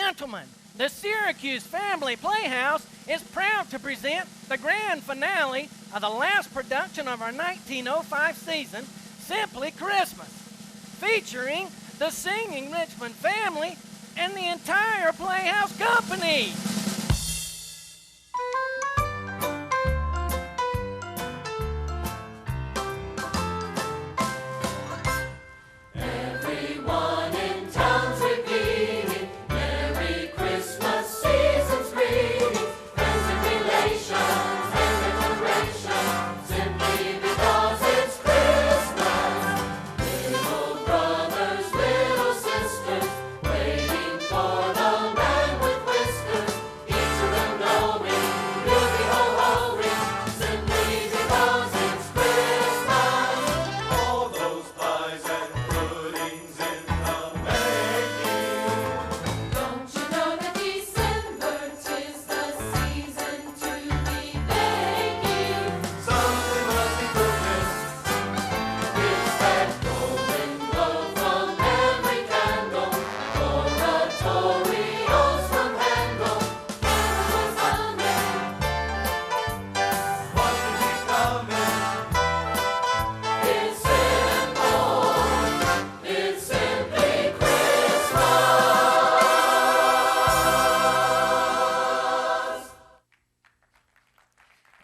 gentlemen, the Syracuse Family Playhouse is proud to present the grand finale of the last production of our 1905 season, Simply Christmas, featuring the Singing Richmond family and the entire Playhouse company.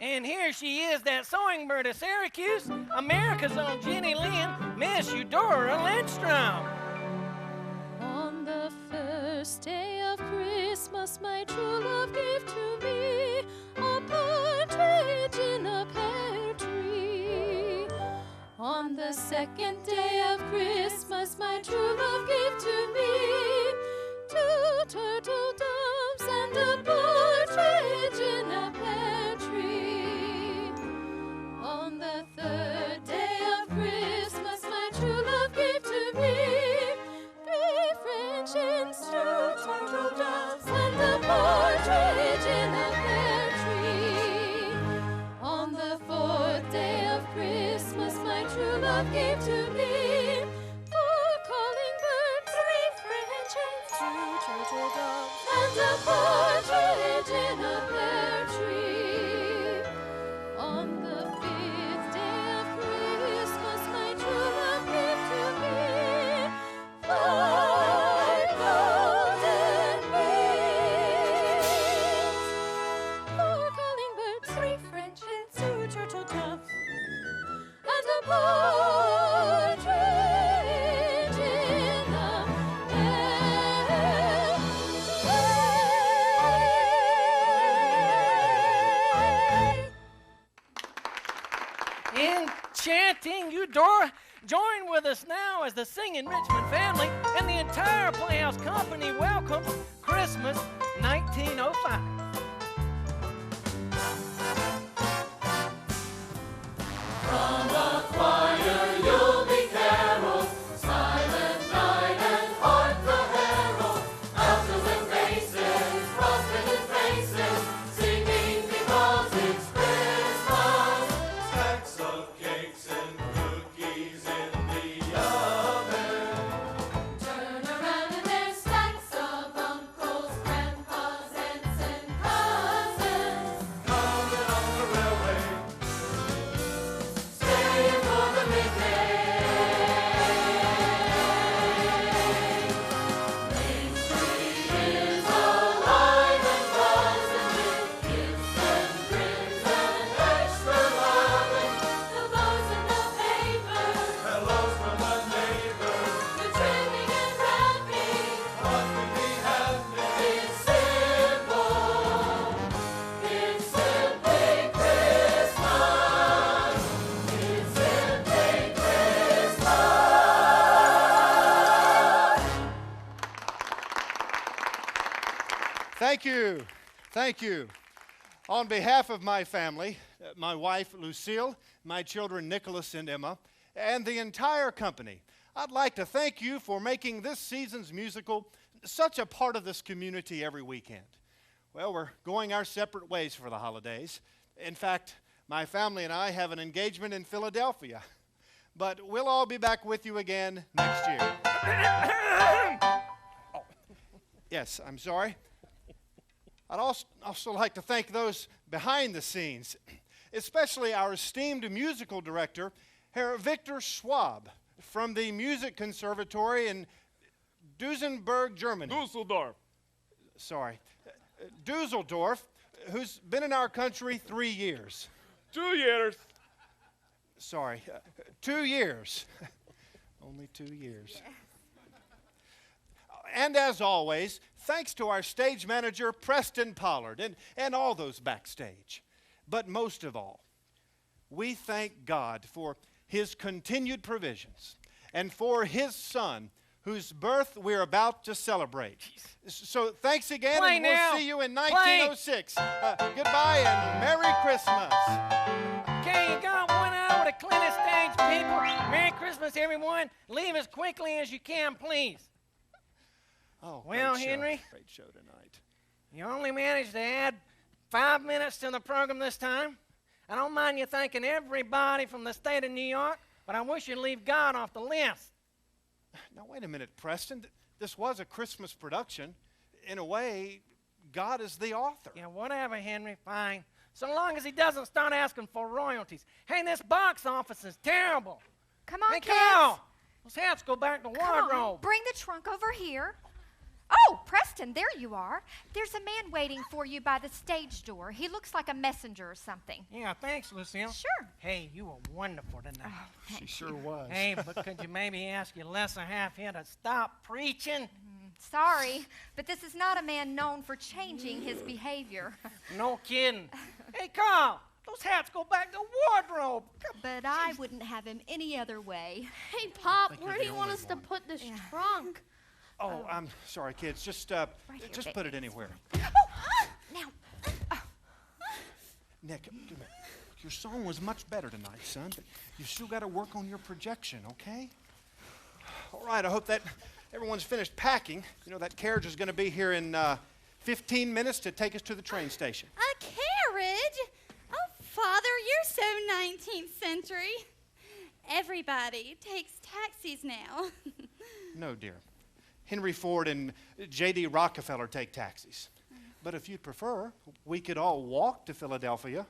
And here she is, that sewing bird of Syracuse, America's own Jenny Lynn, Miss Eudora Lindstrom. On the first day of Christmas, my true love gave to me a partridge in a pear tree. On the second day of Christmas, my true love gave to me 2 turtle doves and a partridge in a pear tree. On the third day of Christmas, my true love gave to me 3 French hens, 2 turtle doves, and a partridge in a pear tree. On the fourth day of Christmas, my true love gave to me 4 calling birds, 3 French hens, 2 turtle doves, and a partridge in a pear tree. On the 5th day of Christmas, my true love gave to me 5 golden rings, 4 calling birds, 3 French hens, 2 turtle doves, and a partridge in a pear tree. Enchanting Eudora, join with us now as the Singing Richmond family and the entire Playhouse company welcome Christmas 1905. From a choir you'll be caroled, silent night and hark the herald, altars and basses, frosted and faces, singing because it's Christmas. Stacks of cakes and cookies in the oven. Turn around and there's stacks of uncles, grandpas, aunts and cousins. Coming on the railway, staying for the midday. Main Street is alive and buzzing with gifts and grins and extra loving. The buzz in the paper, hellos from the neighbors, the trimming and wrapping. What could be happening? It's simple. It's simply Christmas. It's simply Christmas. Thank you. Thank you. On behalf of my family, my wife Lucille, my children Nicholas and Emma, and the entire company, I'd like to thank you for making this season's musical such a part of this community every weekend. Well, we're going our separate ways for the holidays. In fact, my family and I have an engagement in Philadelphia. But we'll all be back with you again next year. Yes, I'm sorry. I'd also like to thank those behind the scenes, especially our esteemed musical director, Herr Victor Schwab, from the Music Conservatory in Duesenberg, Germany. Dusseldorf. Sorry. Dusseldorf, who's been in our country 3 years. 2 years. Sorry, 2 years. Only 2 years. Yeah. And as always, thanks to our stage manager, Preston Pollard, and all those backstage. But most of all, we thank God for his continued provisions and for his son, whose birth we're about to celebrate. So thanks again, Play and now. we'll see you in 1906. Goodbye and Merry Christmas. Okay, you got 1 hour to clear the stage, people. Merry Christmas, everyone. Leave as quickly as you can, please. Oh, Well, great Henry? show. Great show tonight. You only managed to add 5 minutes to the program this time. I don't mind you thanking everybody from the state of New York, but I wish you'd leave God off the list. Now, wait a minute, Preston. This was a Christmas production. In a way, God is the author. Yeah, whatever, Henry, fine. So long as he doesn't start asking for royalties. Hey, this box office is terrible. Come on, Hey, kids. Carl, those hats go back to Come on, wardrobe. bring the trunk over here. Oh, Preston, there you are. There's a man waiting for you by the stage door. He looks like a messenger or something. Yeah, thanks, Lucille. Sure. Hey, you were wonderful tonight. She sure was. Hey, but could you maybe ask your lesser half here to stop preaching? Sorry, but this is not a man known for changing his behavior. No kidding. Hey, Carl, those hats go back to wardrobe. But I wouldn't have him any other way. Hey, Pop, think where you're do the you want only us to one. put this trunk? Oh, I'm sorry, kids. Just here, put it anywhere. Now, Nick, come here. Your song was much better tonight, son, but you still got to work on your projection, okay? All right, I hope that everyone's finished packing. You know, that carriage is going to be here in 15 minutes to take us to the train station. A carriage? Oh, Father, you're so 19th century. Everybody takes taxis now. No, dear. Henry Ford and J.D. Rockefeller take taxis. But if you'd prefer, we could all walk to Philadelphia.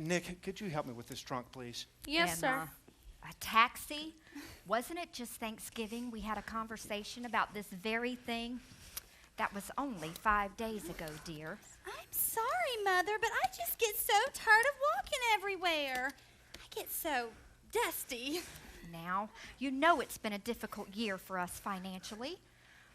Nick, could you help me with this trunk, please? Yes, sir. Emma, a taxi? Wasn't it just Thanksgiving we had a conversation about this very thing? That was only 5 days ago, dear. I'm sorry, Mother, but I just get so tired of walking everywhere. I get so dusty. Now, you know it's been a difficult year for us financially.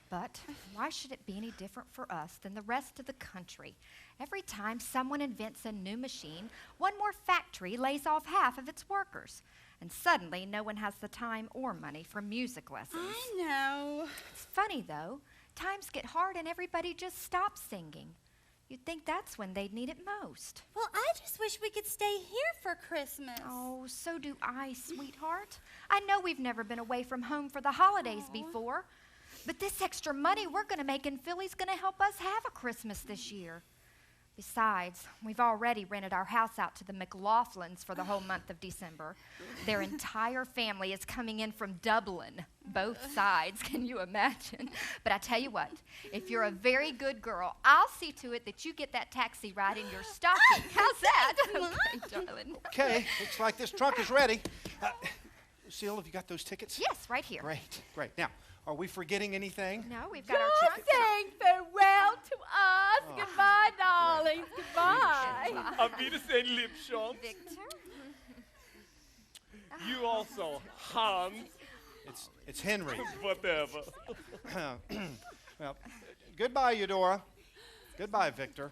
But why should it be any different for us than the rest of the country? Every time someone invents a new machine, one more factory lays off half of its workers. And suddenly, no one has the time or money for music lessons. I know. It's funny, though. Times get hard and everybody just stops singing. You'd think that's when they'd need it most. Well, I just wish we could stay here for Christmas. Oh, so do I, sweetheart. I know we've never been away from home for the holidays before. But this extra money we're going to make in Philly's going to help us have a Christmas this year. Besides, we've already rented our house out to the McLaughlins for the whole month of December. Their entire family is coming in from Dublin, both sides, can you imagine? But I tell you what, if you're a very good girl, I'll see to it that you get that taxi ride in your stocking. How's that? Okay, darling. Okay, looks like this trunk is ready. Lucille, have you got those tickets? Yes, right here. Great, great. Now, are we forgetting anything? No, we've got our trunk. saying farewell to us. Goodbye, darlings. Goodbye. Auf Wiedersehen, Liebchen. Victor? You also, Hans. It's Henry. Whatever. Well, goodbye, Eudora. Goodbye, Victor.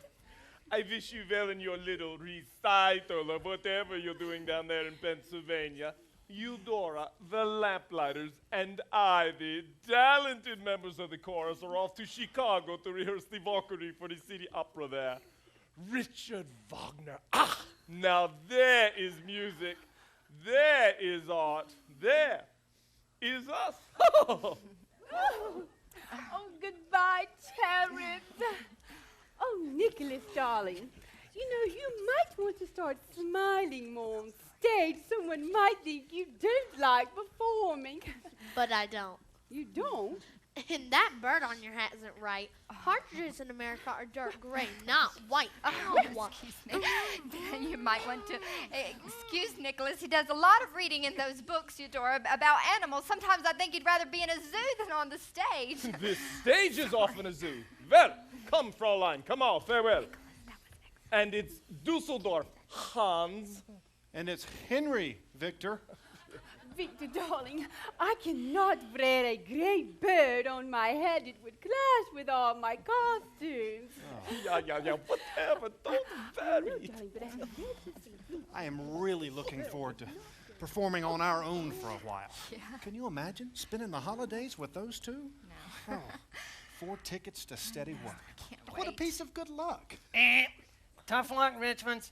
I wish you well in your little recital or whatever you're doing down there in Pennsylvania. Eudora, the Lamplighters, and I, the talented members of the chorus, are off to Chicago to rehearse the Valkyrie for the city opera there. Richard Wagner. Ah! Now there is music. There is art. There is us. Oh, goodbye, Terence. Oh, Nicholas, darling. You know, you might want to start smiling more on stage. Someone might think you don't like performing. But I don't. You don't? And that bird on your hat isn't right. Partridges in America are dark gray, not white. Excuse me. You might want to excuse Nicholas. He does a lot of reading in those books, Eudora, about animals. Sometimes I think he'd rather be in a zoo than on the stage. The stage is often a zoo. Well, come, Fraulein, come on, farewell. And it's Dusseldorf, Hans. And it's Henry, Victor. Victor, darling, I cannot wear a gray bird on my head. It would clash with all my costumes. Yeah, whatever, don't vary. I am really looking forward to performing on our own for a while. Yeah. Can you imagine spending the holidays with those two? No. Oh, 4 tickets to steady work. Can't What a wait. piece of good luck. Tough luck, Richmonds.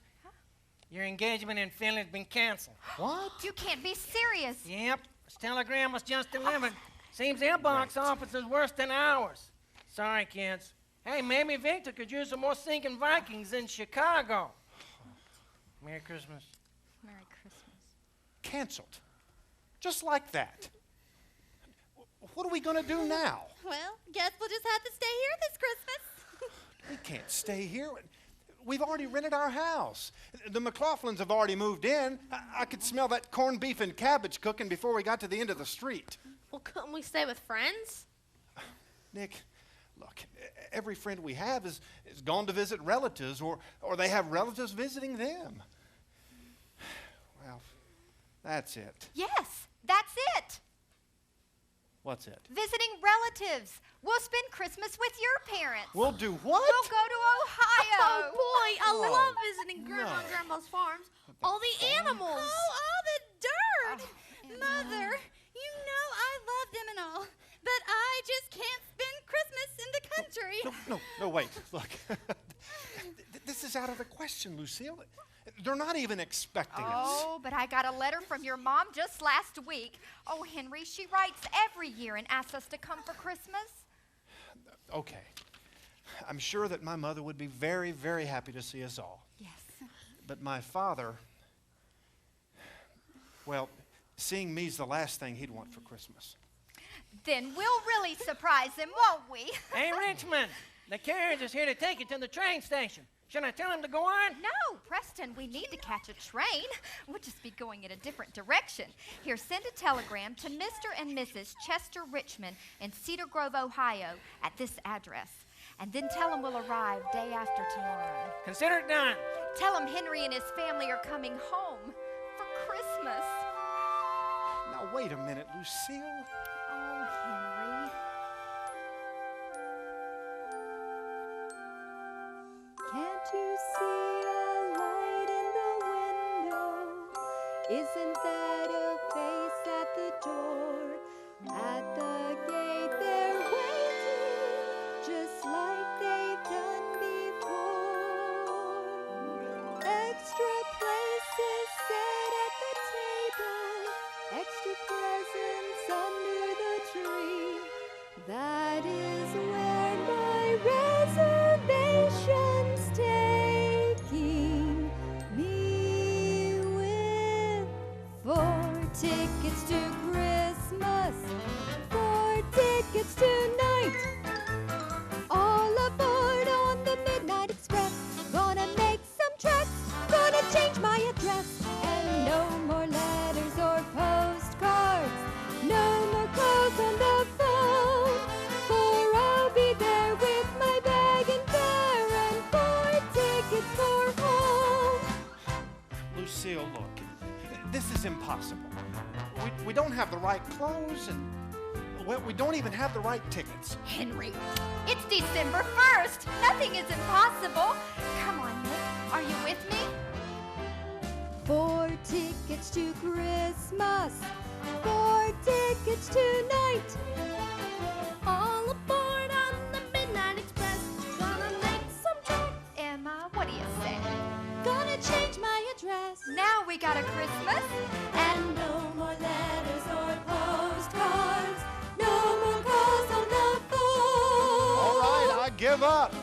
Your engagement in Philly's been canceled. What? You can't be serious. Yep, this telegram was just delivered. Seems their box office is worse than ours. Sorry, kids. Hey, maybe Victor could use some more sinking Vikings in Chicago. Merry Christmas. Merry Christmas. Canceled. Just like that. What are we going to do now? Well, guess we'll just have to stay here this Christmas. We can't stay here. We've already rented our house. The McLaughlins have already moved in. I could smell that corned beef and cabbage cooking before we got to the end of the street. Well, couldn't we stay with friends? Nick, look, every friend we have is gone to visit relatives, or they have relatives visiting them. Well, that's it. Yes, that's it. What's it? Visiting relatives. We'll spend Christmas with your parents. We'll do what? We'll go to Ohio. Oh, boy, I Oh, love visiting Grandma no. and Grandpa's farms. All the animals. Oh, all the dirt. Mother, you know I love them and all, but I just can't spend Christmas in the country. No, wait. Look. This is out of the question, Lucille. They're not even expecting us. Oh, but I got a letter from your mom just last week. Oh, Henry, she writes every year and asks us to come for Christmas. Okay. I'm sure that my mother would be very, very happy to see us all. Yes. But my father, well, seeing me's the last thing he'd want for Christmas. Then we'll really surprise him, won't we? Hey, Richmond, the carriage is here to take you to the train station. Should I tell him to go on? No, Preston, we need to catch a train. We'll just be going in a different direction. Here, send a telegram to Mr. and Mrs. Chester Richmond in Cedar Grove, Ohio, at this address. And then tell them we'll arrive day after tomorrow. Consider it done. Tell him Henry and his family are coming home for Christmas. Now, wait a minute, Lucille. Oh, Henry. Can't you see a light in the window? Isn't that a face at the door? At the gate they're waiting, just like they've done before. Extra places set at the table, extra presents under the tree. That is where my reservation's taking me with 4 tickets to Christmas, 4 tickets tonight. All aboard on the Midnight Express. Gonna make some tracks, gonna change my address. And no more letters or postcards, no more calls on the phone. For I'll be there with my bag and fare and 4 tickets for home. Lucille, look, this is impossible. We don't have the right clothes, and well, we don't even have the right tickets. Henry, it's December 1st. Nothing is impossible. Come on, Nick. Are you with me? 4 tickets to Christmas, 4 tickets tonight. All aboard on the Midnight Express. Gonna make some tracks. Emma, what do you say? Gonna change my address. Now we got a Christmas. And no more letters or postcards, no more calls on the phone. All right, I give up.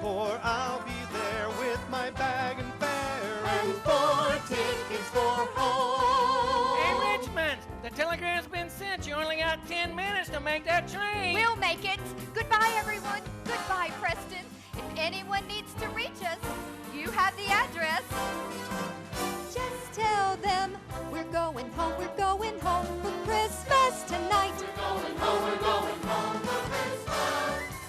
For I'll be there with my bag and fare and 4 tickets for home. Hey, Richmond, the telegram's been sent. You only got 10 minutes to to make that train. We'll make it. Goodbye, everyone. Goodbye, Preston. If anyone needs to reach us, you have the address. Just tell them we're going home for Christmas tonight. We're going home for Christmas.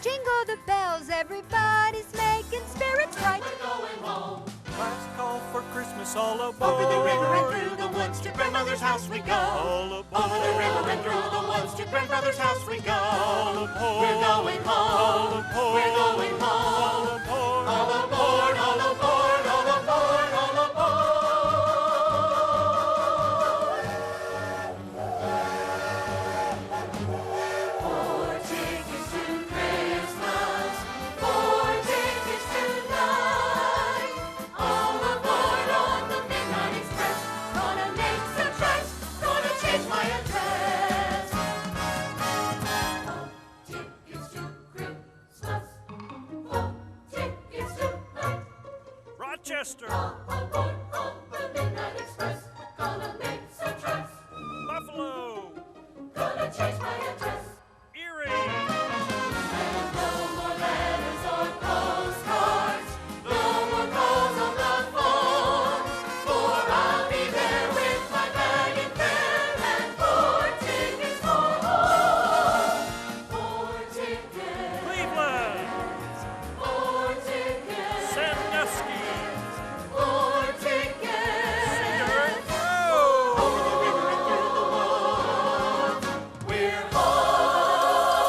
Jingle the bells, everybody's making spirits right. We're going home. Last call for Christmas, all aboard. Over the river and through the woods to grandmother's house we go. All aboard. Over the river and through the woods to grandmother's house we go. All aboard. We're going home. All aboard. We're going home. All aboard. All aboard, all aboard, all aboard, all aboard. Four tickets to Christmas, four tickets tonight. All aboard on the Midnight Express. Gonna make some tracks, gonna change my address. Four tickets to Christmas, four tickets tonight. Rochester. All aboard on the Midnight Express. Gonna make some tracks, Buffalo. gonna change my address. Erie. And no more letters or postcards, no more calls on the phone. For I'll be there with my bag and pen and four tickets for home. Four tickets, Cleveland. four tickets, Sandusky. four tickets. Grove. Over the river and through the woods, we're home.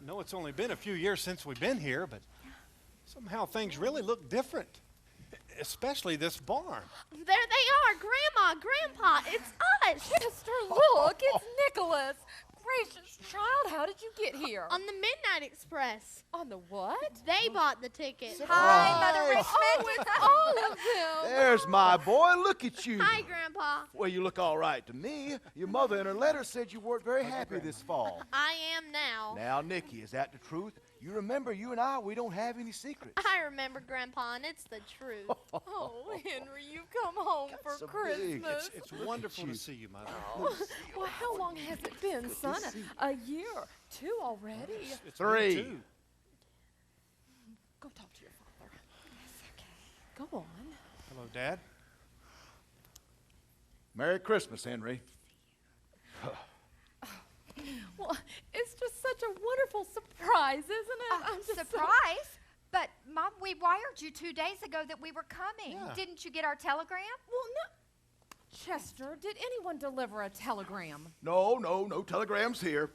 I know it's only been a few years since we've been here, but somehow things really look different, especially this barn. There they are, Grandma, Grandpa, it's us. Chester, look, it's Nicholas. Gracious child, how did you get here? On the Midnight Express. On the what? They bought the ticket. Hi, Mother Richmond. Oh, it's all of them. There's my boy. Look at you. Hi, Grandpa. Well, you look all right to me. Your mother in her letter said you weren't very happy this fall. I am now. Now, Nikki, is that the truth? You remember you and I, we don't have any secrets. I remember, Grandpa, and it's the truth. Oh, Henry, you've come home for so big. Christmas. It's wonderful to see you, Mother. Well, how long has it been, son? A year? 2 already? It's Three. been 2. Go talk to your father. Yes, okay. Go on. Hello, Dad. Merry Christmas, Henry. Well, it's just such a wonderful surprise, isn't it? I'm just so- Surprise? But, Mom, we wired you 2 days ago that we were coming. Yeah. Didn't you get our telegram? Well, no. Chester, did anyone deliver a telegram? No telegrams here.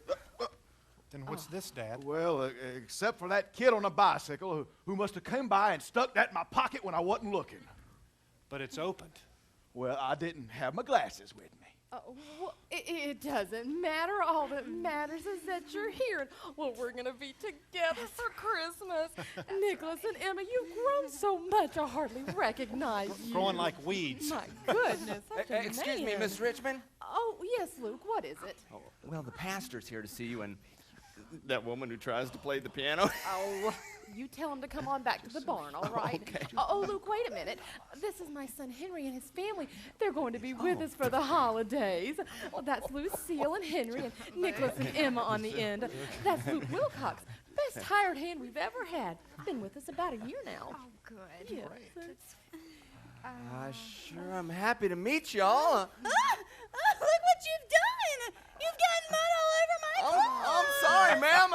Then what's this, Dad? Well, except for that kid on a bicycle who must have come by and stuck that in my pocket when I wasn't looking. But it's opened. Well, I didn't have my glasses with me. Well, it doesn't matter. All that matters is that you're here. Well, we're going to be together for Christmas. Nicholas and Emma, you've grown so much I hardly recognize you. Growing like weeds. My goodness. such a Excuse me, man. Miss Richmond. Oh, yes, Luke. What is it? Oh, well, the pastor's here to see you, and that woman who tries to play the piano. Oh, you tell him to come on back to the barn, all right? Okay. Oh, Luke, wait a minute. This is my son Henry and his family. They're going to be with us for the holidays. Well, that's Lucille and Henry and Nicholas and Emma on the end. That's Luke Wilcox, best hired hand we've ever had. Been with us about a year now. Oh, good. Yes. I sure am happy to meet y'all. Look what you've done! You've gotten mud all over my clothes! I'm sorry, ma'am.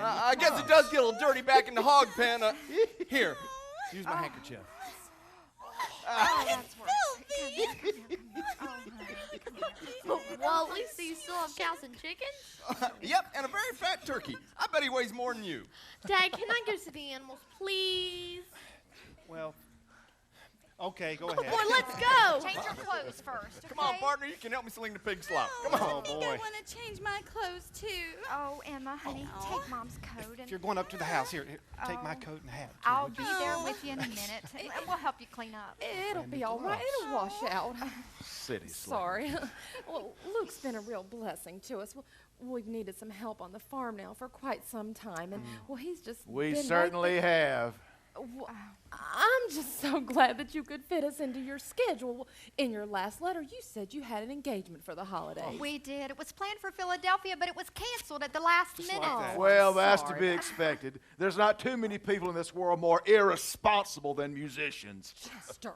I guess it does get a little dirty back in the hog pen. Here, use my handkerchief. Oh, that's filthy. Well, at least you still have cows and chickens. Yep, and a very fat turkey. I bet he weighs more than you. Dad, can I go see the animals, please? Well, Okay, go ahead. Boy, let's go. Change your clothes first, okay? Come on, partner, you can help me sling the pig slop. Come on. Oh, I think boy. I want to change my clothes too. Oh, Emma, honey, take Mom's coat. If And you're going up to the house, here, take my Oh. coat and hat. too, I'll would be you? there with you in a minute, and we'll help you clean up. It'll be all right. It'll wash out. City slicker. Sorry. Well, Luke's been a real blessing to us. Well, we've needed some help on the farm now for quite some time, and well, he's just We been right certainly there. have. Well, I'm just so glad that you could fit us into your schedule. In your last letter, you said you had an engagement for the holidays. We did. It was planned for Philadelphia, but it was canceled at the last Just minute. like that. Well, that's to sorry. be expected. There's not too many people in this world more irresponsible than musicians. Chester.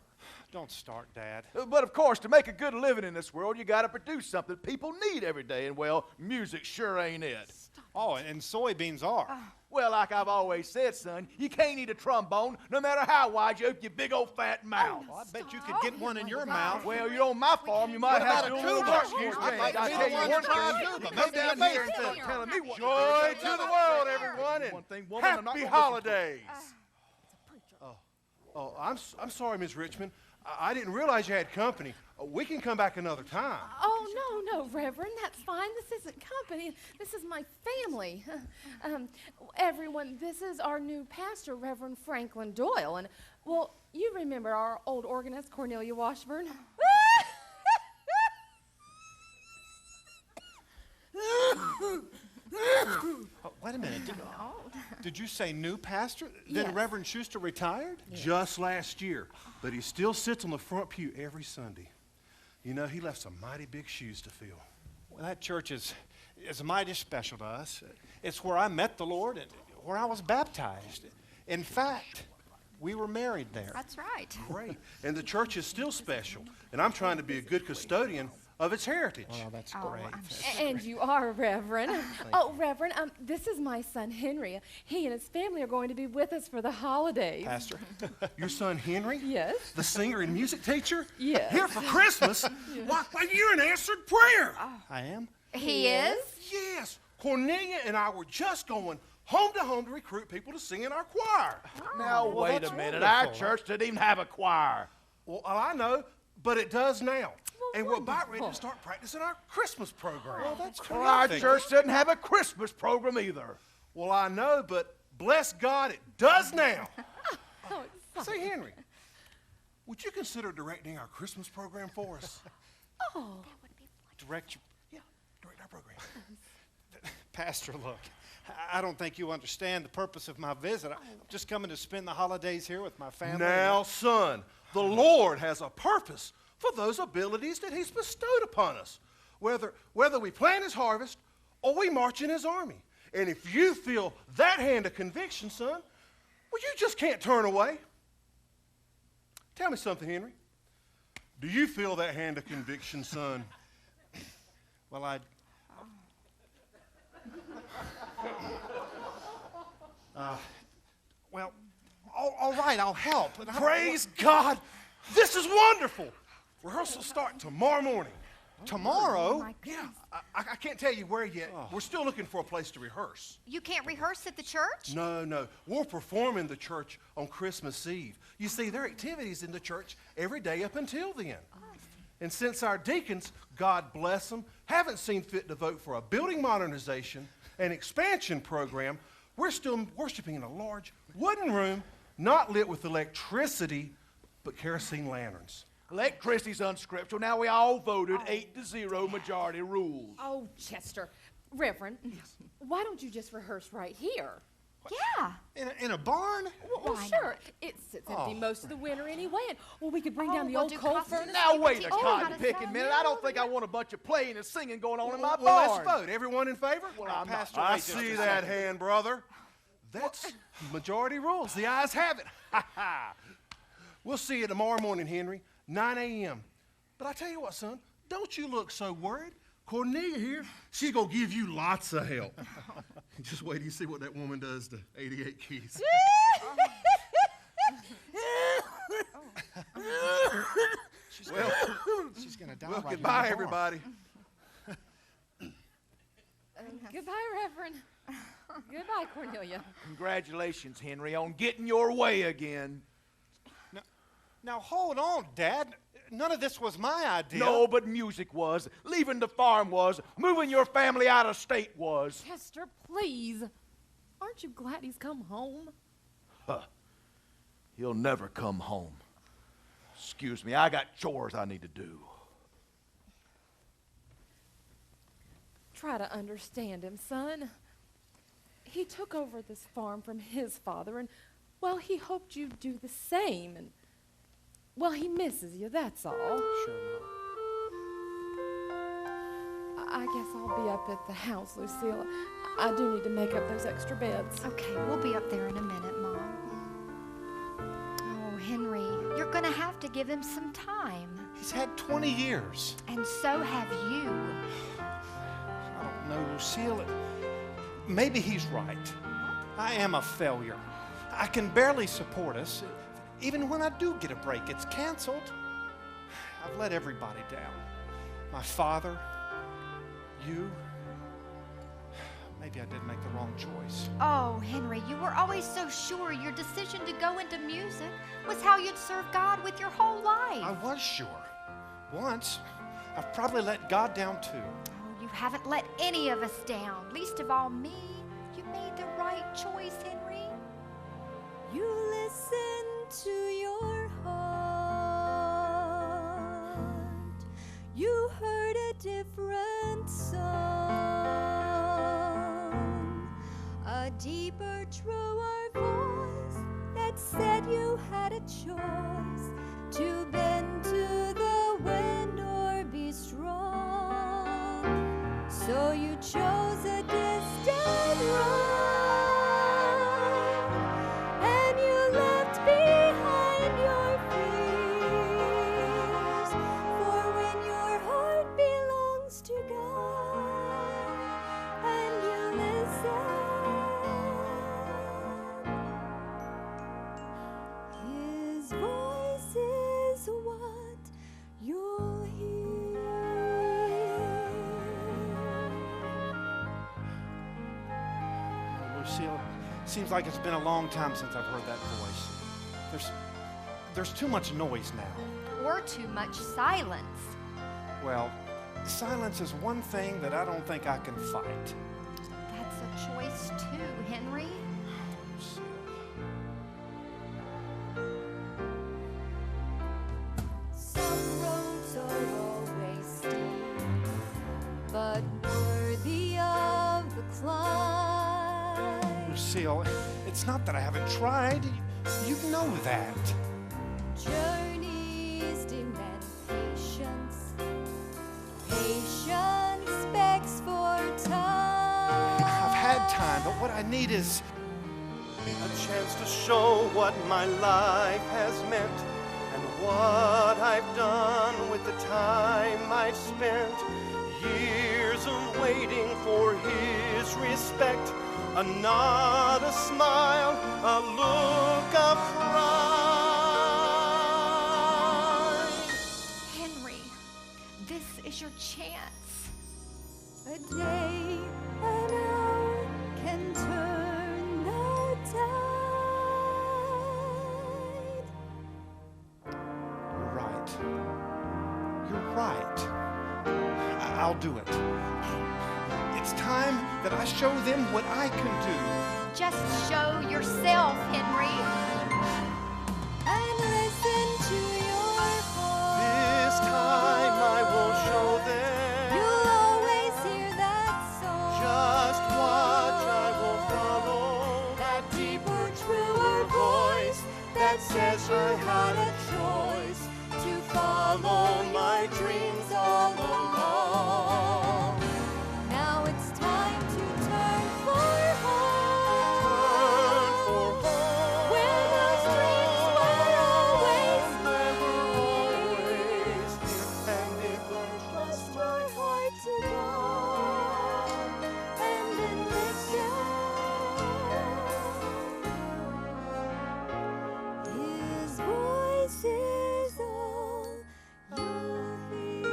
Don't start, Dad. But of course, to make a good living in this world, you got to produce something people need every day, and well, music sure ain't it. Oh, and soybeans are. Well, like I've always said, son, you can't eat a trombone no matter how wide you open your big old fat mouth. Well, I bet you could get one in your mouth. Well, you're on my farm, you might have to about do a a tuba? excuse me. I'd like to I be tell the you one one to try thing, a tuba. come Maybe down I'll here make and it. telling me what Joy to the world, everyone, and One thing, woman, I'm not happy gonna listen to. holidays. Oh, I'm sorry, Miss Richmond. I didn't realize you had company. We can come back another time. Oh, no, Reverend, that's fine. This isn't company. This is my family. Everyone, this is our new pastor, Reverend Franklin Doyle. And, well, you remember our old organist, Cornelia Washburn? Oh, wait a minute. Did you say new pastor? Then Yes. Reverend Schuster retired? Just last year. But he still sits on the front pew every Sunday. You know, he left some mighty big shoes to fill. Well, that church is mighty special to us. It's where I met the Lord and where I was baptized. In fact, we were married there. That's right. Great. And the church is still special. And I'm trying to be a good custodian of its heritage. Oh, that's great. And you are, Reverend. Oh, Reverend, this is my son, Henry. He and his family are going to be with us for the holidays. Pastor, your son Henry? Yes. The singer and music teacher? Yes. Here for Christmas? Why, you're an answered prayer. I am? He is? Yes. Cornelia and I were just going home to recruit people to sing in our choir. Now, wait a that's minute. wonderful. Our church didn't even have a choir. Well, I know, but it does now. Well, And we're about ready to wonderful. start practicing our Christmas program. Well, that's Well, our church didn't have a Christmas program either. Well, I know, but bless God, it does now. Oh, Say, Henry, would you consider directing our Christmas program for us? Oh. Direct our program. Pastor, look, I don't think you understand the purpose of my visit. I'm just coming to spend the holidays here with my family. Now, son, the Lord has a purpose for those abilities that He's bestowed upon us, whether we plant His harvest or we march in His army. And if you feel that hand of conviction, son, well, you just can't turn away. Tell me something, Henry. Do you feel that hand of conviction, son? Well, all right, I'll help. Praise God. This is wonderful. Rehearsals start tomorrow morning. Tomorrow? my Yeah. I can't tell you where yet. We're still looking for a place to rehearse. You can't rehearse at the church? No. We'll perform in the church on Christmas Eve. You see, there are activities in the church every day up until then. And since our deacons, God bless them, haven't seen fit to vote for a building modernization and expansion program, we're still worshiping in a large wooden room, not lit with electricity, but kerosene lanterns. Electricity's unscriptural. Now we all voted 8-0 majority rules. Oh, Chester. Reverend, why don't you just rehearse right here? Yeah. In a barn? Well, Why sure. It sits empty most of the winter anyway. And, well, we could bring down the we'll old do coal costumes. furnace. Now wait a Oh, cotton how does picking that minute. I don't think I want a bunch of playing and singing going on in my Well, barn. let's vote. Everyone in favor? Well, I'm not. Pastor, I wait just see a that second. hand, brother. That's majority rules. The ayes have it. We'll see you tomorrow morning, Henry, 9 a.m. But I tell you what, son, don't you look so worried. Cornelia here, she's going to give you lots of help. Just wait till you see what that woman does to 88 keys. She's going to die right Goodbye, here. everybody. Goodbye, Reverend. Goodbye, Cornelia. Congratulations, Henry, on getting your way again. Now, hold on, Dad. None of this was my idea. No, but music was. Leaving the farm was. Moving your family out of state was. Chester, please. Aren't you glad he's come home? Huh. He'll never come home. Excuse me, I got chores I need to do. Try to understand him, son. He took over this farm from his father, and, well, he hoped you'd do the same, and, well, he misses you, that's all. Sure, Mom. I guess I'll be up at the house, Lucille. I do need to make up those extra beds. Okay, we'll be up there in a minute, Mom. Oh, Henry, you're gonna have to give him some time. He's had 20 years. And so have you. I don't know, Lucille. Maybe he's right. I am a failure. I can barely support us. Even when I do get a break, it's canceled. I've let everybody down. My father, you. Maybe I did make the wrong choice. Oh, Henry, you were always so sure your decision to go into music was how you'd serve God with your whole life. I was sure. Once. I've probably let God down too. Oh, you haven't let any of us down, least of all me. You made the right choice, Henry. You listen to your heart. You heard a different song, a deeper, truer voice that said you had a choice to bend to the wind or be strong. So you chose a distant ride, and you left behind your fears. For when your heart belongs to God and you listen, His voice is what you'll hear. Lucille, seems like it's been a long time since I've heard that voice. There's too much noise now. Or too much silence. Well, silence is one thing that I don't think I can fight. That's a choice too, Henry. Lucille. Some roads are always steep, but worthy of the climb. Lucille, it's not that I haven't tried. You know that. Journeys demand patience. Patience begs for time. I've had time, but what I need is a chance to show what my life has meant and what I've done with the time I've spent. Years of waiting for His respect, a nod, a smile, a look of pride. Henry, this is your chance. A day, an hour can turn the tide. You're right. You're right. I'll do it. It's time that I show them what I can do. Just show yourself, Henry. And listen to your heart. This time I will show them. You'll always hear that song. Just watch, I will follow that deeper, truer voice that says I had a choice to follow my dreams all along. Now it's time to turn for home. Turn for home. Where those dreams were always Never near. always near. And if I Trust your heart to God and then listen. His voice is all you'll hear.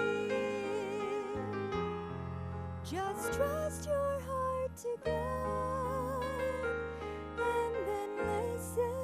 Just trust your heart to God and then listen.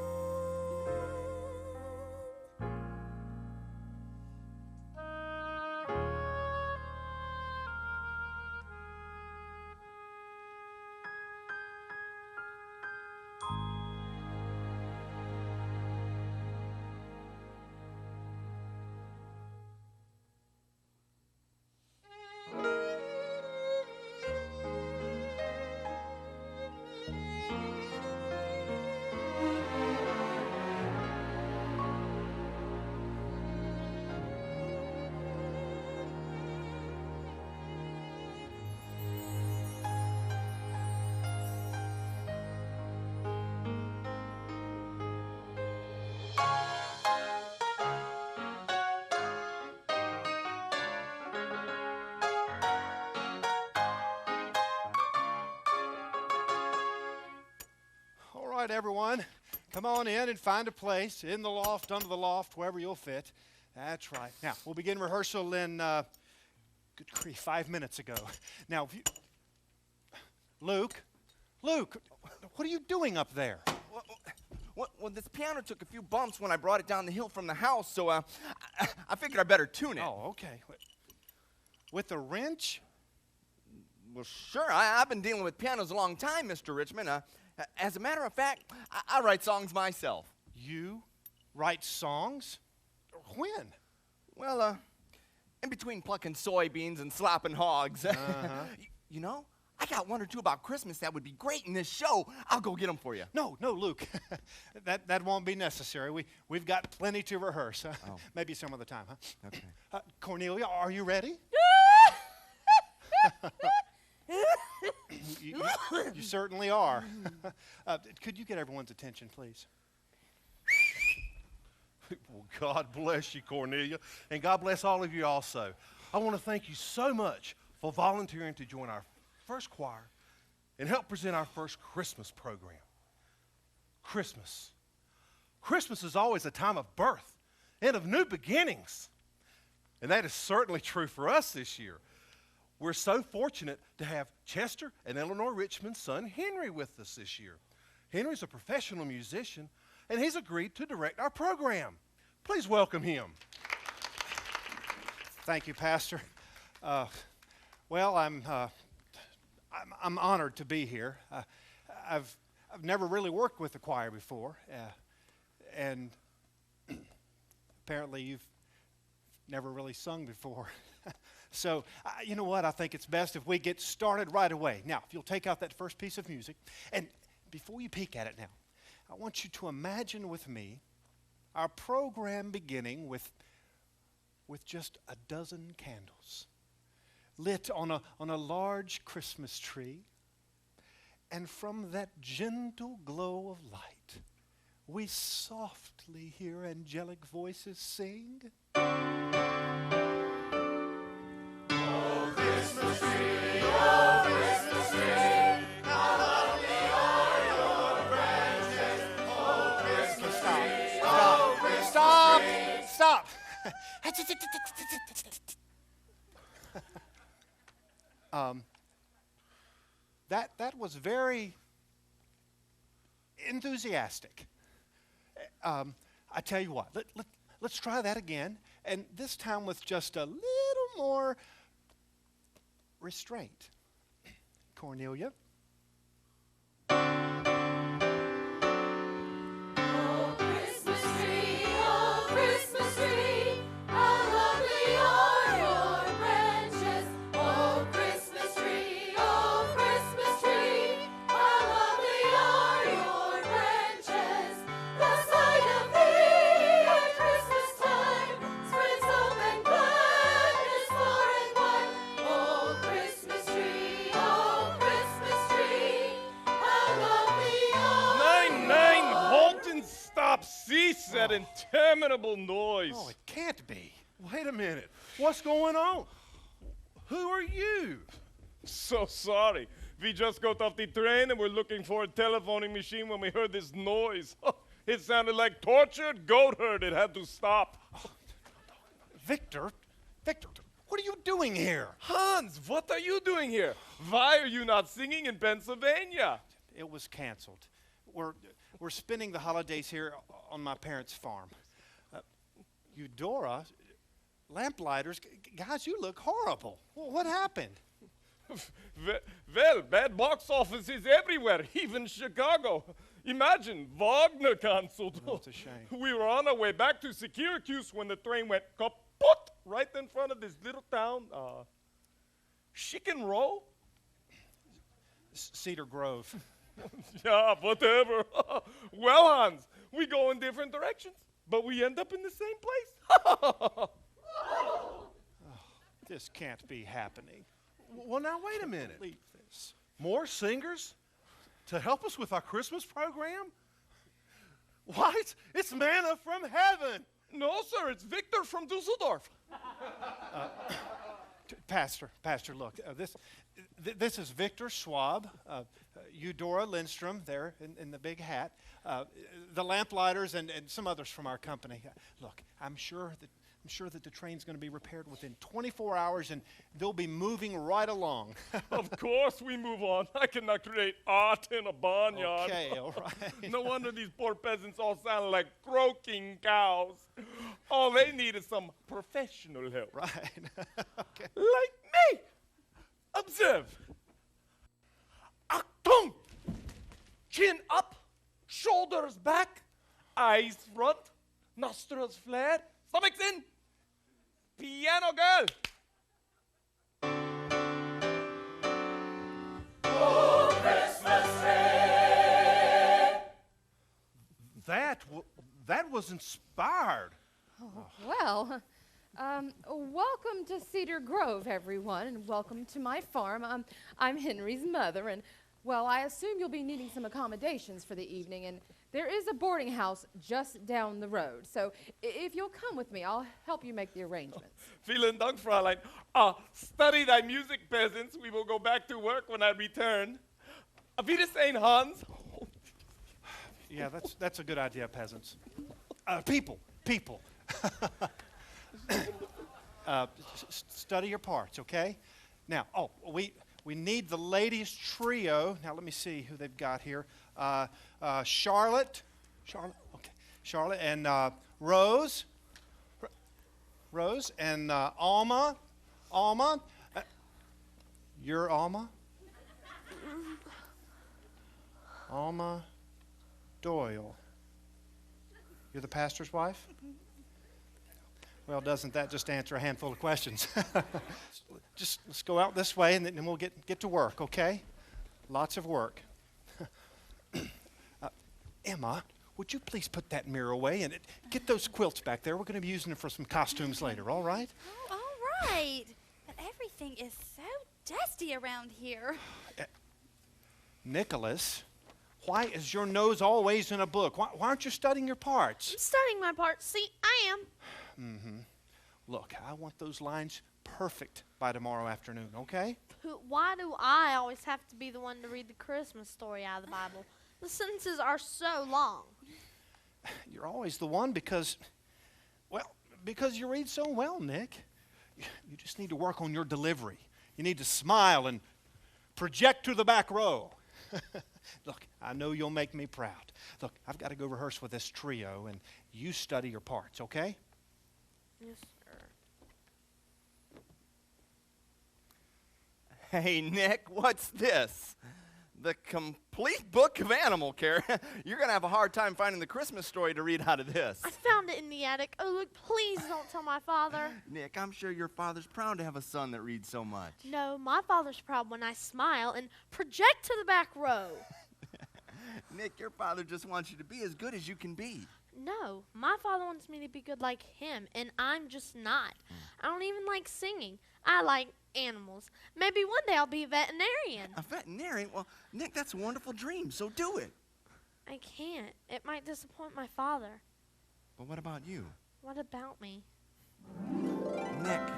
right, everyone. Come on in and find a place in the loft, under the loft, wherever you'll fit. That's right. Now, we'll begin rehearsal in, good grief, 5 minutes ago. Now, Luke, what are you doing up there? Well, this piano took a few bumps when I brought it down the hill from the house, so I figured I better tune it. Oh, okay. With a wrench? Well, sure. I've been dealing with pianos a long time, Mr. Richmond. As a matter of fact, I write songs myself. You write songs? When? Well, in between plucking soybeans and slapping hogs. You know, I got one or two about Christmas that would be great in this show. I'll go get them for you. No, Luke. that won't be necessary. We've got plenty to rehearse. Oh. Maybe some other time, huh? Okay. Cornelia, are you ready? You certainly are. Could you get everyone's attention, please? Well, God bless you, Cornelia, and God bless all of you also. I want to thank you so much for volunteering to join our first choir and help present our first Christmas program. Christmas. Christmas is always a time of birth and of new beginnings. And that is certainly true for us this year. We're so fortunate to have Chester and Eleanor Richmond's son Henry with us this year. Henry's a professional musician, and he's agreed to direct our program. Please welcome him. Thank you, Pastor. Well, I'm honored to be here. I've never really worked with the choir before, and apparently you've never really sung before. So, you know what? I think it's best if we get started right away. Now, if you'll take out that first piece of music, and before you peek at it now, I want you to imagine with me our program beginning with just a dozen candles lit on a large Christmas tree, and from that gentle glow of light, we softly hear angelic voices sing. Stop! That was very enthusiastic. I tell you what, let's try that again, and this time with just a little more restraint. Cornelia? Cease that interminable noise. Oh, it can't be. Wait a minute. What's going on? Who are you? So sorry. We just got off the train and we're looking for a telephoning machine when we heard this noise. It sounded like tortured goat herd. It had to stop. Victor, what are you doing here? Hans, what are you doing here? Why are you not singing in Pennsylvania? It was canceled. We're spending the holidays here on my parents' farm. Eudora, lamplighters, guys, you look horrible. What happened? Well, bad box offices everywhere, even Chicago. Imagine, Wagner canceled. Oh, it's a shame. We were on our way back to Syracuse when the train went kaput right in front of this little town. Chicken Row? Cedar Grove. Yeah, whatever. Well, Hans, we go in different directions, but we end up in the same place. This can't be happening. Well, now, wait a minute. Believe this. More singers to help us with our Christmas program? Why, it's manna from heaven. No, sir, it's Victor from Dusseldorf. Pastor, look, this is Victor Schwab. Eudora Lindstrom there in the big hat, the lamplighters, and some others from our company. Look, I'm sure that the train's going to be repaired within 24 hours, and they'll be moving right along. Of course we move on. I cannot create art in a barnyard. Okay, all right. No wonder these poor peasants all sound like croaking cows. All they need is some professional help. Right. Okay. Like me. Observe. Achtung! Chin up, shoulders back, eyes front, nostrils flared, stomachs in. Piano girl. Oh, Christmas Day. That was inspired. Oh, well, welcome to Cedar Grove, everyone, and welcome to my farm. I'm Henry's mother, and, well, I assume you'll be needing some accommodations for the evening, and there is a boarding house just down the road. So if you'll come with me, I'll help you make the arrangements. Vielen Dank, Fräulein. Study thy music, peasants. We will go back to work when I return. Auf Wiedersehen, Hans. Yeah, that's a good idea, peasants. People. Study your parts, okay? Now, we need the ladies trio. Now, let me see who they've got here. Charlotte, and Rose, and Alma. You're Alma? Alma Doyle. You're the pastor's wife? Well, doesn't that just answer a handful of questions? Just let's go out this way, and then we'll get to work, okay? Lots of work. Emma, would you please put that mirror away and get those quilts back there? We're going to be using them for some costumes later, all right? Oh, all right. But everything is so dusty around here. Nicholas, why is your nose always in a book? Why aren't you studying your parts? I'm studying my parts. See, I am. Mm-hmm. Look, I want those lines perfect by tomorrow afternoon, okay? Why do I always have to be the one to read the Christmas story out of the Bible? The sentences are so long. You're always the one because you read so well, Nick. You just need to work on your delivery. You need to smile and project to the back row. Look, I know you'll make me proud. Look, I've got to go rehearse with this trio, and you study your parts, okay? Yes, sir. Hey, Nick, what's this? The complete book of animal care. You're going to have a hard time finding the Christmas story to read out of this. I found it in the attic. Oh, look, please don't tell my father. Nick, I'm sure your father's proud to have a son that reads so much. No, my father's proud when I smile and project to the back row. Nick, your father just wants you to be as good as you can be. No, my father wants me to be good like him, and I'm just not. I don't even like singing. I like animals. Maybe one day I'll be a veterinarian. A veterinarian? Well, Nick, that's a wonderful dream, so do it. I can't. It might disappoint my father. But what about you? What about me? Nick,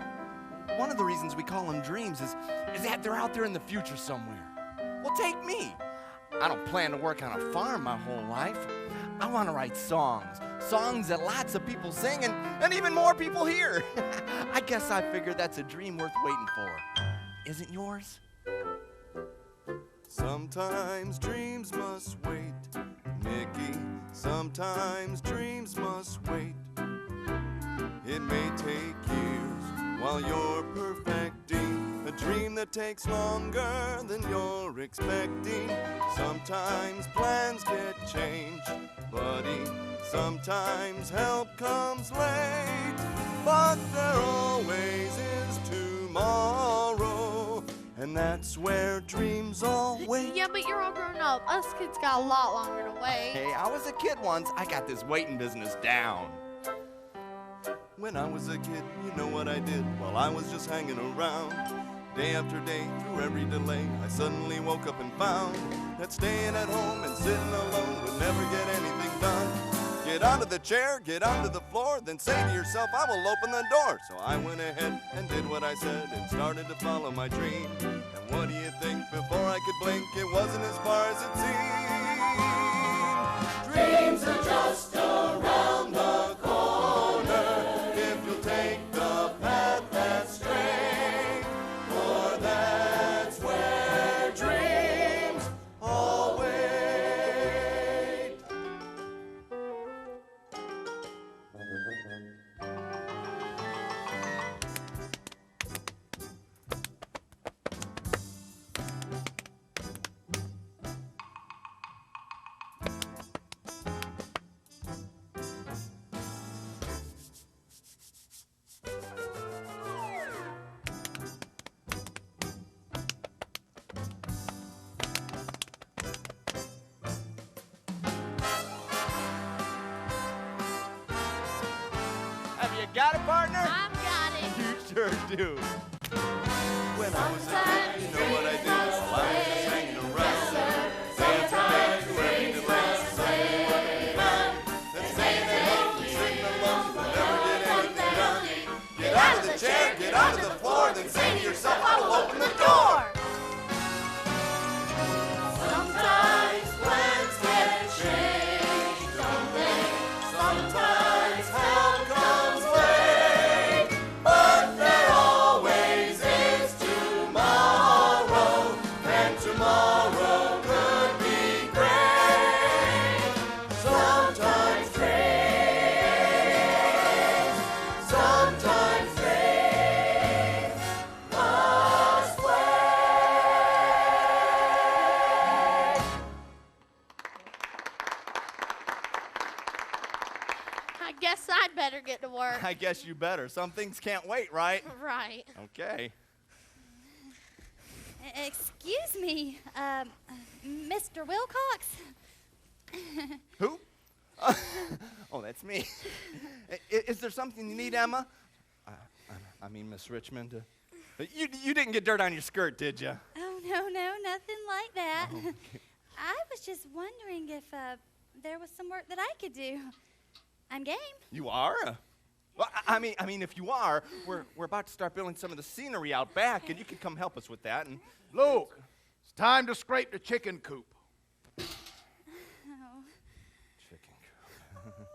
one of the reasons we call them dreams is that they're out there in the future somewhere. Well, take me. I don't plan to work on a farm my whole life. I want to write songs that lots of people sing and even more people hear. I guess I figured that's a dream worth waiting for. Isn't yours? Sometimes dreams must wait, Nicky. Sometimes dreams must wait. It may take years while you're perfecting a dream that takes longer than you're expecting. Sometimes plans get changed, buddy. Sometimes help comes late, but there always is tomorrow, and that's where dreams all wait. Yeah, but you're all grown up. Us kids got a lot longer to wait. Hey, I was a kid once. I got this waiting business down. When I was a kid, you know what I did while I was just hanging around. Day after day, through every delay, I suddenly woke up and found that staying at home and sitting alone would never get anything done. Get onto the chair, get onto the floor, then say to yourself, I will open the door. So I went ahead and did what I said and started to follow my dream. And what do you think? Before I could blink, it wasn't as far as it seemed. Dreams are just around the corner if you'll take the path that's straight, for that's where dreams all wait. Have you got it, partner? I've got it. You sure do. When I was a kid, you know what I did? Well, I was just hanging around, dancing back to everything last Sunday, working around, then saying that hope and sitting alone, but never did anything done. Get out of the chair, get onto the floor, then say to yourself, I will open the door. Sometimes plans get changed, don't they? Sometimes help comes late, but there always is tomorrow, and tomorrow could be great. Sometimes dreams, sometimes dreams must wait. I guess I'd better get to work. I guess you better. Some things can't wait, right? Right. Okay. Excuse me, Mr. Wilcox? Who? Oh, that's me. Is there something you need, Emma? I mean, Miss Richmond. You didn't get dirt on your skirt, did you? Oh, no, nothing like that. Oh, okay. I was just wondering if there was some work that I could do. I'm game. You are? Well, I mean, if you are, we're about to start building some of the scenery out back, and you could come help us with that. And Luke, it's time to scrape the chicken coop. Oh. chicken coop.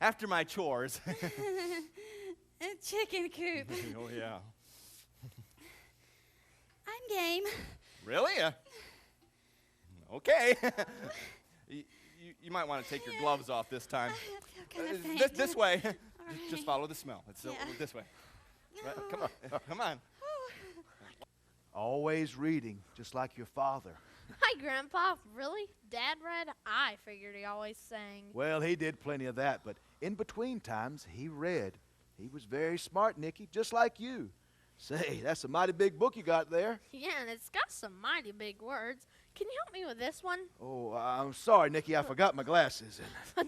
After my chores. A chicken coop. Oh yeah. I'm game. Really? Okay. You might want to take your gloves off this time. I feel kind of faint. This way. All Just right. follow the smell. It's this way. Right, come on. Come on. Always reading, just like your father. Hi, Grandpa. Really? Dad read? I figured he always sang. Well, he did plenty of that, but in between times, he read. He was very smart, Nicky, just like you. Say, that's a mighty big book you got there. Yeah, and it's got some mighty big words. Can you help me with this one? Oh, I'm sorry, Nicky, I forgot my glasses.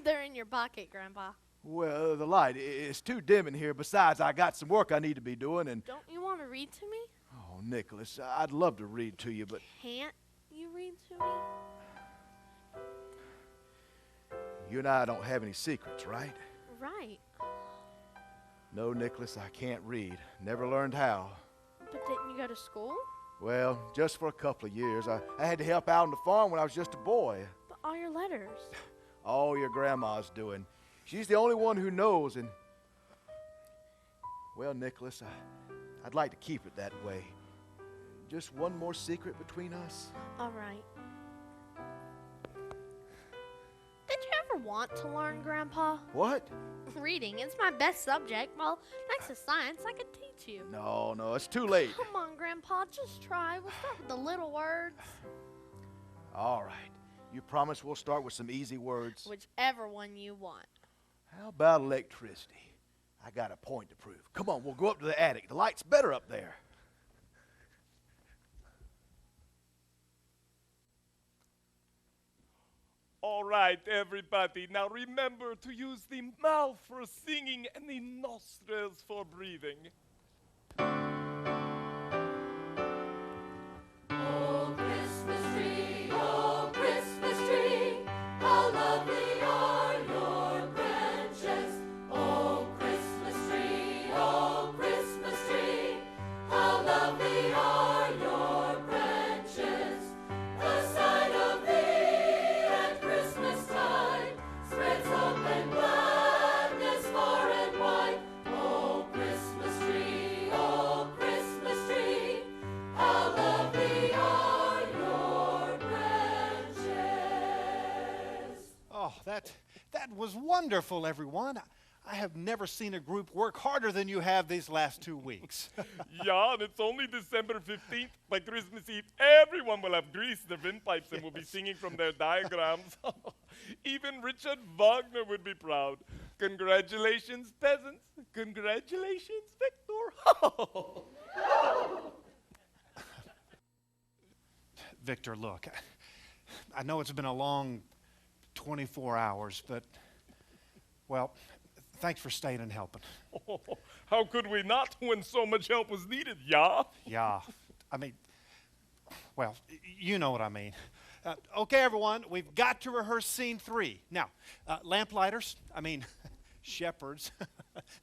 They're in your pocket, Grandpa. Well, the light is too dim in here. Besides, I got some work I need to be doing, and... Don't you want to read to me? Oh, Nicholas, I'd love to read to you, but... Can't you read to me? You and I don't have any secrets, right? Right. No, Nicholas, I can't read. Never learned how. But didn't you go to school? Well, just for a couple of years. I had to help out on the farm when I was just a boy. But all your letters. All your grandma's doing. She's the only one who knows, and... Well, Nicholas, I'd like to keep it that way. Just one more secret between us. All right. Did you ever want to learn, Grandpa? What? Reading. It's my best subject. Well, next to science, I could teach you. No, it's too late. Come on, Grandpa, just try. We'll start with the little words. All right. You promise we'll start with some easy words? Whichever one you want. How about electricity? I got a point to prove. Come on, we'll go up to the attic. The light's better up there. All right, everybody. Now remember to use the mouth for singing and the nostrils for breathing. Oh, Christmas tree. that was wonderful, everyone. I have never seen a group work harder than you have these last 2 weeks. Yeah, and it's only December 15th. By Christmas Eve, everyone will have greased their windpipes and will be singing from their diagrams. Even Richard Wagner would be proud. Congratulations, peasants. Congratulations, Victor. Victor, look, I know it's been a long 24 hours, but, well, thanks for staying and helping. Oh, how could we not when so much help was needed, yeah? Yeah, I mean, well, you know what I mean. Okay, everyone, we've got to rehearse scene 3. Now, lamplighters, shepherds.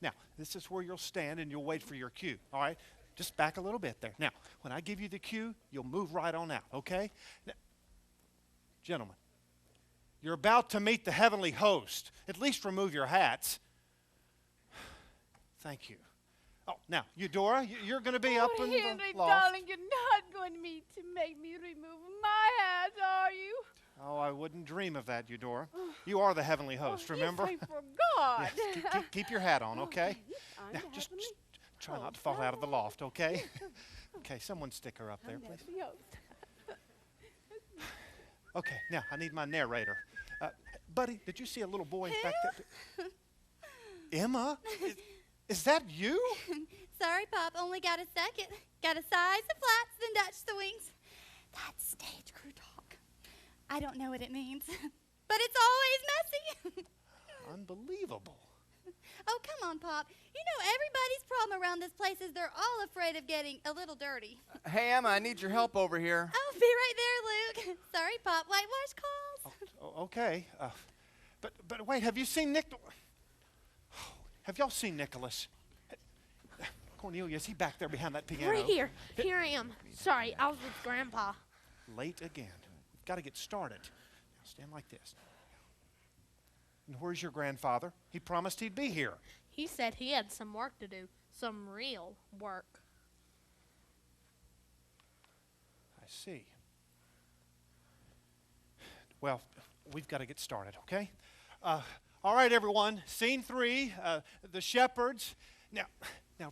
Now, this is where you'll stand and you'll wait for your cue, all right? Just back a little bit there. Now, when I give you the cue, you'll move right on out, okay? Now, gentlemen, you're about to meet the heavenly host. At least remove your hats. Thank you. Oh, now, Eudora, you're going to be up in Henry, the loft. darling, you're not going to make me remove my hats, are you? Oh, I wouldn't dream of that, Eudora. You are the heavenly host, remember? Yes, I forgot. Yes, keep your hat on, okay? I'm Now, the just heavenly try not to fall out of the loft, okay? Okay, someone stick her up there, I'm the please. heavenly host. Okay, now, I need my narrator. Buddy, did you see a little boy back there? Emma? Is that you? Sorry, Pop, only got a second. Got a size of flats, then Dutch swings. That's stage crew talk. I don't know what it means, but it's always messy. Unbelievable. Oh, come on, Pop. You know everybody's problem around this place is they're all afraid of getting a little dirty. Hey, Emma, I need your help over here. I'll be right there, Luke. Sorry, Pop. Whitewash calls. Oh, okay. But wait, have you seen Nick? Have y'all seen Nicholas? Cornelia, is he back there behind that piano? Right here. Here I am. Sorry, I was with Grandpa. Late again. We've got to get started. Now stand like this. And where's your grandfather? He promised he'd be here. He said he had some work to do. Some real work. I see. Well, we've got to get started, okay? All right, everyone. Scene 3, the shepherds. Now,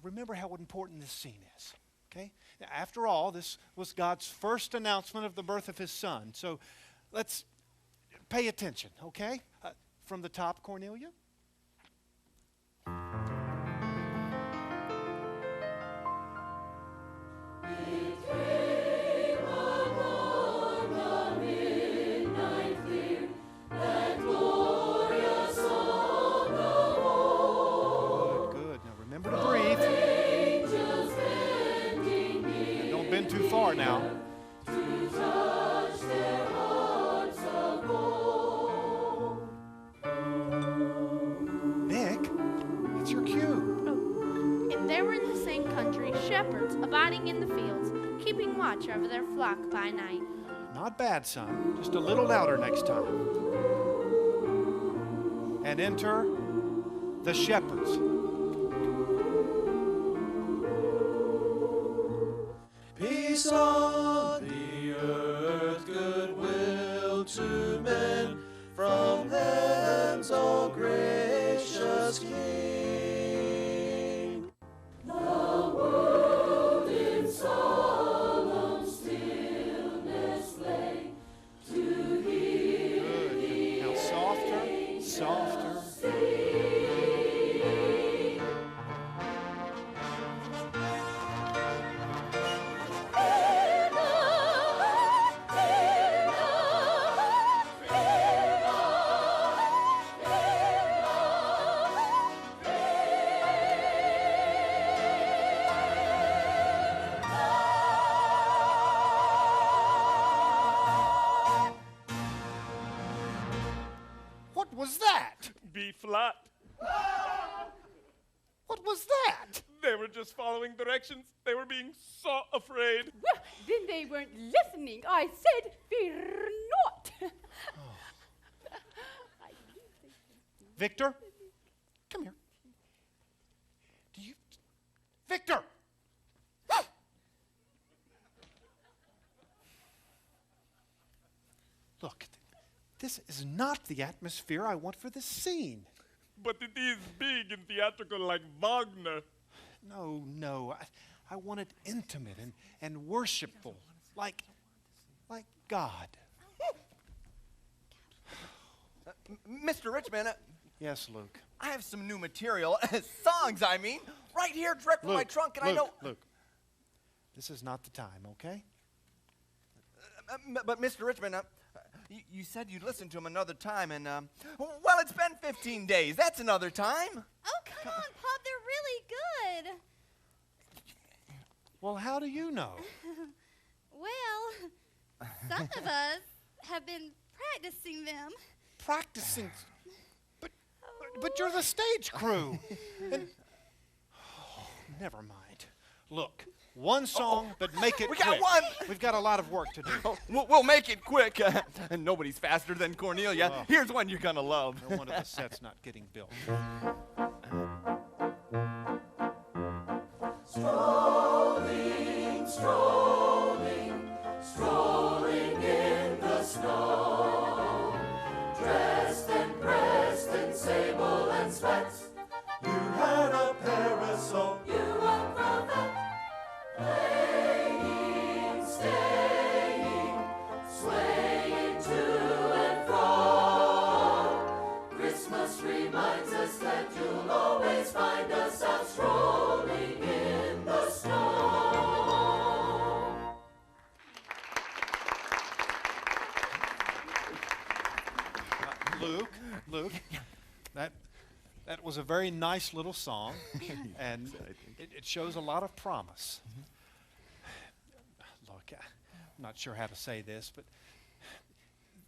remember how important this scene is, okay? Now, after all, this was God's first announcement of the birth of his son. So let's pay attention, okay? From the top, Cornelia. Too far now. Nick, it's your cue. Oh. And there were in the same country shepherds abiding in the fields, keeping watch over their flock by night. Not bad, son. Just a little louder next time. And enter the shepherds. Peace on the earth, goodwill to men, from heaven's all gracious King. The world in solemn stillness lay to hear. Good. Now softer, softer. What was that? B flat. What was that? They were just following directions. They were being so afraid. Well, then they weren't listening. I said, fear not. Victor, come here. Victor! Look, This is not the atmosphere I want for this scene. But it is big and theatrical like Wagner. No. I want it intimate and worshipful, like God. Mr. Richmond, Yes, Luke. I have some new material, songs, I mean, right here, direct from my trunk, and I know. Luke, this is not the time, okay? But Mr. Richmond, you said you'd listen to them another time, and well, it's been 15 days. That's another time. Oh, come on, Pop. They're really good. Well, how do you know? Well, some of us have been practicing them. Practicing? But you're the stage crew. Never mind. Look, one song, but make it we quick. got one. We've got a lot of work to do. We'll make it quick. And nobody's faster than Cornelia. Oh. Here's one you're gonna love. No wonder the set's not getting built. Strolling, strolling, strolling in the snow, dressed and pressed in sable and specs. You had a parasol, you a cravat, playing, staying, swaying to and fro. Christmas reminds us that you'll always find us out strolling in the snow. Luke, that was a very nice little song, and it shows a lot of promise. Look, I'm not sure how to say this, but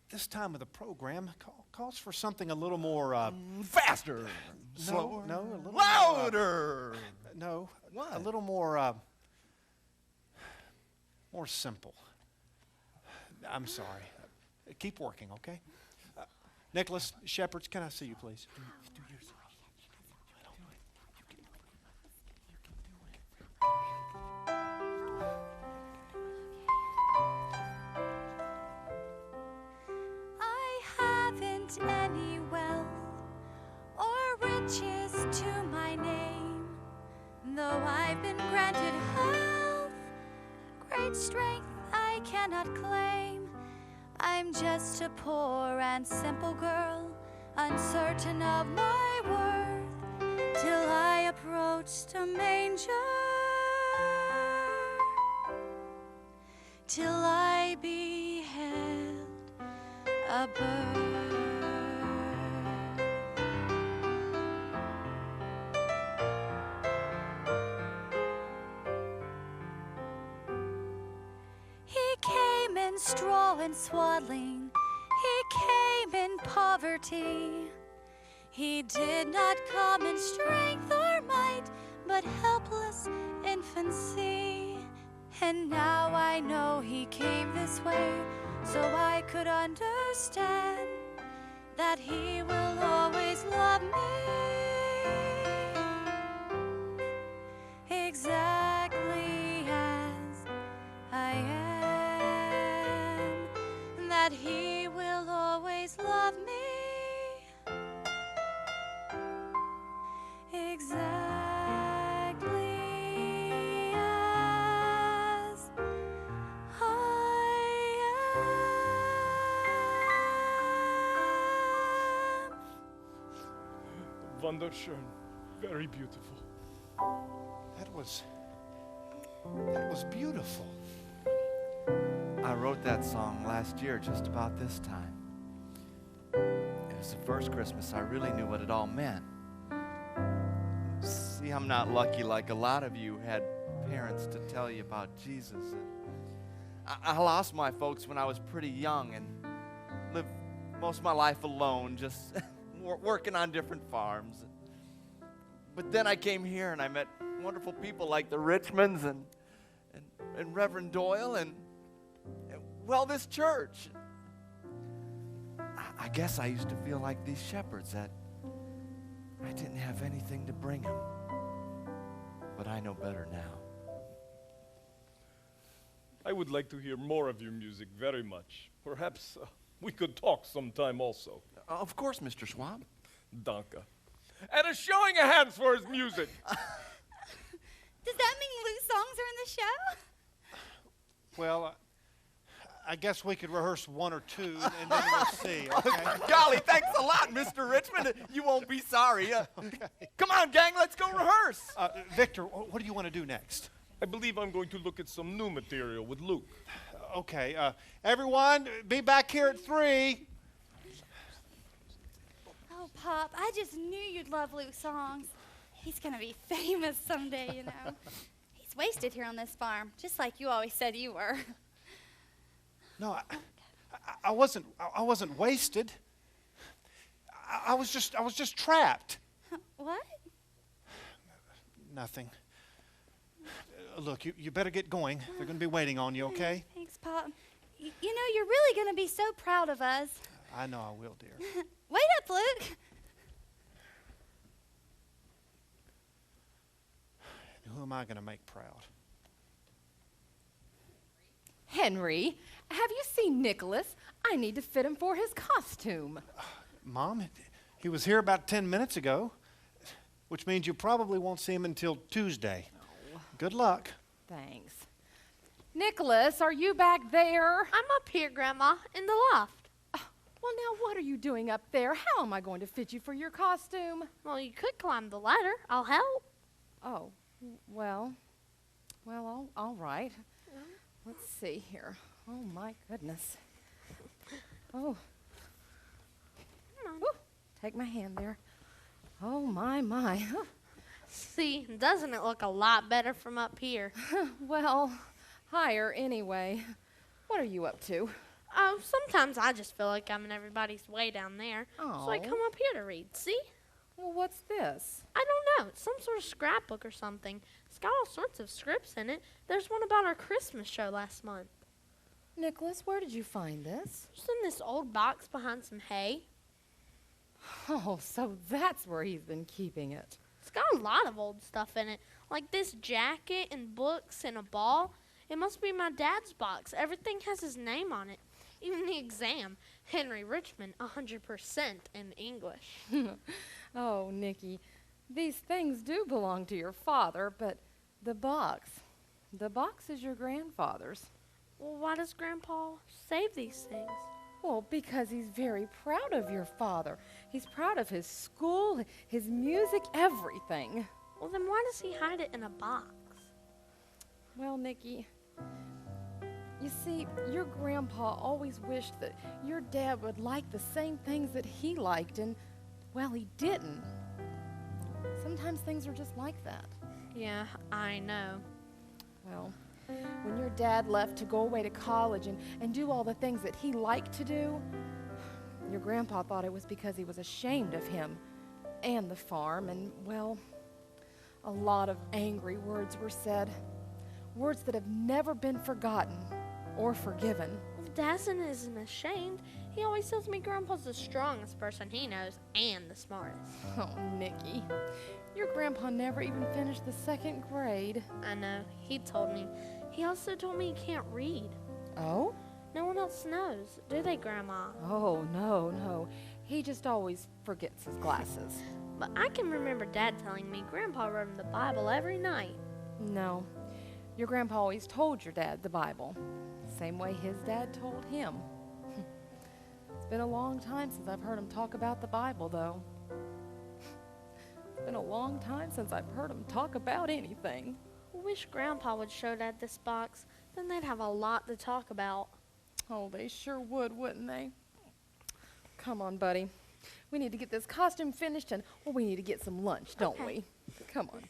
this time of the program calls for something a little more faster, slower, no, a little louder. No, What? a little more simple. I'm sorry. Keep working, okay? Nicholas, Shepherds, can I see you, please? I haven't any wealth or riches to my name, though I've been granted health, great strength I cannot claim. I'm just a poor and simple girl, uncertain of my worth, till I approached a manger, till I beheld a bird. He came in straw and swaddling, he came in poverty. He did not come in strength or might, but helpless infancy. And now I know he came this way, so I could understand that he will always love me exactly as I am, that he will always love me exactly as I am. Wunderschön. Very beautiful. That was beautiful. I wrote that song last year just about this time. It was the first Christmas I really knew what it all meant. See, I'm not lucky like a lot of you had parents to tell you about Jesus. I lost my folks when I was pretty young and lived most of my life alone, just working on different farms. But then I came here and I met wonderful people like the Richmonds and Reverend Doyle and well, this church. I guess I used to feel like these shepherds, that I didn't have anything to bring them. But I know better now. I would like to hear more of your music very much. Perhaps We could talk sometime also. Of course, Mr. Schwab. Danke. And a showing of hands for his music. Does that mean Lou's songs are in the show? Well, I guess we could rehearse one or two, and then we'll see, okay? Golly, thanks a lot, Mr. Richmond. You won't be sorry. Okay. Come on, gang, let's go rehearse. Victor, what do you want to do next? I believe I'm going to look at some new material with Luke. Okay, everyone, be back here at 3. Oh, Pop, I just knew you'd love Luke's songs. He's going to be famous someday, you know. He's wasted here on this farm, just like you always said you were. No, I wasn't wasted. I was just trapped. What? Nothing. Look, you better get going. They're going to be waiting on you, okay? Thanks, Pop. You know, you're really going to be so proud of us. I know I will, dear. Wait up, Luke. Who am I going to make proud? Henry, have you seen Nicholas? I need to fit him for his costume. Mom, he was here about 10 minutes ago, which means you probably won't see him until Tuesday. Good luck. Thanks. Nicholas, are you back there? I'm up here, Grandma, in the loft. Well, now, what are you doing up there? How am I going to fit you for your costume? Well, you could climb the ladder. I'll help. Oh, well, all right. Let's see here. Oh, my goodness. Oh. Come on. Ooh, take my hand there. Oh, my. See, doesn't it look a lot better from up here? Well, higher anyway. What are you up to? Oh, sometimes I just feel like I'm in everybody's way down there. Oh. So I come up here to read. See? Well, what's this? I don't know. It's some sort of scrapbook or something. It's got all sorts of scripts in it. There's one about our Christmas show last month. Nicholas, where did you find this? Just in this old box behind some hay. Oh, so that's where he's been keeping it. It's got a lot of old stuff in it, like this jacket and books and a ball. It must be my dad's box. Everything has his name on it. Even the exam. Henry Richmond, 100% in English. Oh, Nicky, these things do belong to your father, but the box is your grandfather's. Well, why does Grandpa save these things? Well, because he's very proud of your father. He's proud of his school, his music, everything. Well, then why does he hide it in a box? Well, Nicky, you see, your grandpa always wished that your dad would like the same things that he liked, and, well, he didn't. Sometimes things are just like that. Yeah, I know. Well, when your dad left to go away to college and do all the things that he liked to do, your grandpa thought it was because he was ashamed of him and the farm, and, well, a lot of angry words were said. Words that have never been forgotten or forgiven. If Dazin isn't ashamed, he always tells me Grandpa's the strongest person he knows and the smartest. Oh, Nicky, your grandpa never even finished the 2nd grade. I know, he told me. He also told me he can't read. Oh? No one else knows, do they, Grandma? Oh, no. He just always forgets his glasses. But I can remember Dad telling me Grandpa read him the Bible every night. No. Your grandpa always told your dad the Bible. Same way his dad told him. It's been a long time since I've heard him talk about the Bible, though. It's been a long time since I've heard him talk about anything. I wish Grandpa would show Dad this box. Then they'd have a lot to talk about. Oh, they sure would, wouldn't they? Come on, buddy. We need to get this costume finished, and, well, we need to get some lunch, don't we? Come on.